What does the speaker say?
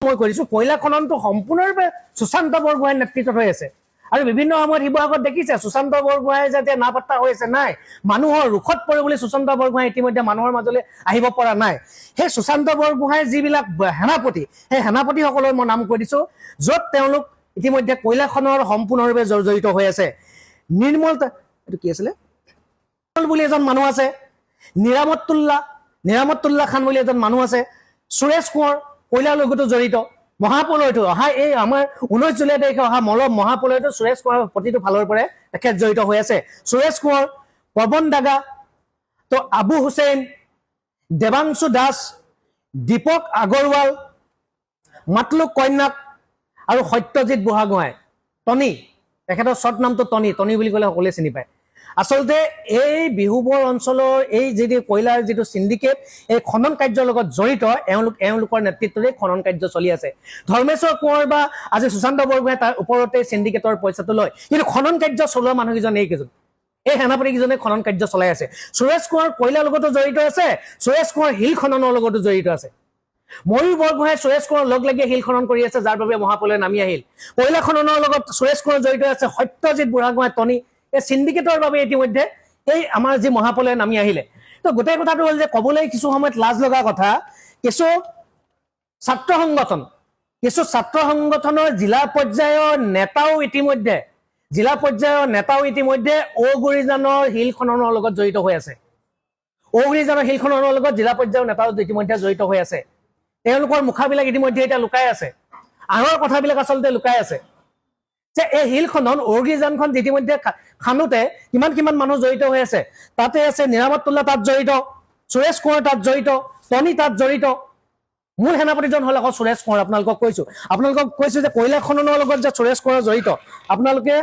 মই কৰিছো কয়লা খননটো সম্পূৰ্ণৰূপে সুশান্ত বৰগোহাঁইৰ নেতৃত্বত হৈ আছে আৰু বিভিন্ন সময়ত শিৱসাগৰত দেখিছে সুশান্ত বৰগোহাঁই যাতে নাপাত্তা হৈ আছে নাই মানুহৰ ৰুখত পৰে বুলি সুশান্ত বৰগোহাঁই ইতিমধ্যে মানুহৰ মাজলৈ আহিব পৰা নাই সেই সুশান্ত বৰগোহাঁইৰ যিবিলাক সেনাপতি সেই সেনাপতিসকলৰ মই নাম কৈ দিছো য'ত তেওঁলোক ইতিমধ্যে কয়লা খননৰ সম্পূৰ্ণৰূপে জড়িত হৈ আছে নিৰ্মল এইটো কি আছিলে বুলি এজন মানুহ আছে নিৰামতুল্লাহ খান বুলি এজন মানুহ আছে সুৰেশ কোঁৱৰ কয়লাৰ লগতো জড়িত মহাপ্ৰলয়টো অহা এই আমাৰ 19 জুলাই তাৰিখে অহা মহাপ্ৰলয়টো সুৰেশ কোঁৱৰৰ প্ৰতিটো ফালৰ পৰা তেখেত জড়িত হৈ আছে সুৰেশ কোঁৱৰ পৱন দাগা তো আবু হুছেইন দেৱাংশু দাস দীপক আগৰৱাল মাতলুক কন্যাক আৰু সত্যজিৎ বুঢ়াগোহাঁই টনি তেখেতৰ শ্বৰ্ট নামটো টনি বুলি ক'লে সকলোৱে চিনি পায় আচলতে এই বিহুবৰ অঞ্চলৰ এই যিটো কয়লাৰ যিটো সিন্ডিকেট এই খনন কাৰ্যৰ লগত জড়িত এওঁলোকৰ নেতৃত্বতে খনন কাৰ্য চলি আছে ধৰ্মেশ্বৰ কোঁৱৰ বা আজি সুশান্ত বৰগোহাঁই তাৰ ওপৰতে সিন্ডিকেটৰ পইচাটো লয় কিন্তু খনন কাৰ্য চলোৱা মানুহকেইজন এইকেইজন এই সেনাপতিকেইজনে খনন কাৰ্য চলাই আছে সুৰেশ কোঁৱৰ কয়লাৰ লগতো জড়িত আছে সুৰেশ কোঁৱৰ শিল খননৰ লগতো জড়িত আছে ময়ূৰ বৰগোহাঁই সুৰেশ কোঁৱৰ লগ লাগি শিল খনন কৰি আছে যাৰ বাবে মহাপ্ৰলয় নামি আহিল কয়লা খননৰ লগত সুৰেশ কোঁৱৰ জড়িত আছে সত্যজিৎ বুঢ়াগোহাঁই টনি এই সিন্ডিকেটৰ বাবে ইতিমধ্যে এই আমাৰ যি মহাপ্ৰলয় নামি আহিলে তো গোটেই কথাটো হ'ল যে ক'বলৈ কিছু সময়ত লাজ লগা কথা কিছু ছাত্ৰ সংগঠনৰ জিলা পৰ্যায়ৰ নেতাও ইতিমধ্যে ঔগুৰিজানৰ শিল খননৰ লগত জড়িত হৈ আছে ঔগুৰিজানৰ শিল খননৰ লগত জিলা পৰ্যায়ৰ নেতাও ইতিমধ্যে জড়িত হৈ আছে তেওঁলোকৰ মুখাবিলাক ইতিমধ্যে এতিয়া লুকাই আছে আনৰ কথাবিলাক আচলতে লুকাই আছে যে এই শিল খনন ঔগুৰিজানখন ইতিমধ্যে খানোতে কিমান মানুহ জড়িত হৈ আছে তাতে আছে নিৰামতুল্লাহ তাত জড়িত সুৰেশ কোঁৱৰ তাত জড়িত টনি তাত জড়িত মূল সেনাপতিজন হ'ল আকৌ সুৰেশ কোঁৱৰ আপোনালোকক কৈছো যে কয়লা খননৰ লগত যে সুৰেশ কোঁৱৰ জড়িত আপোনালোকে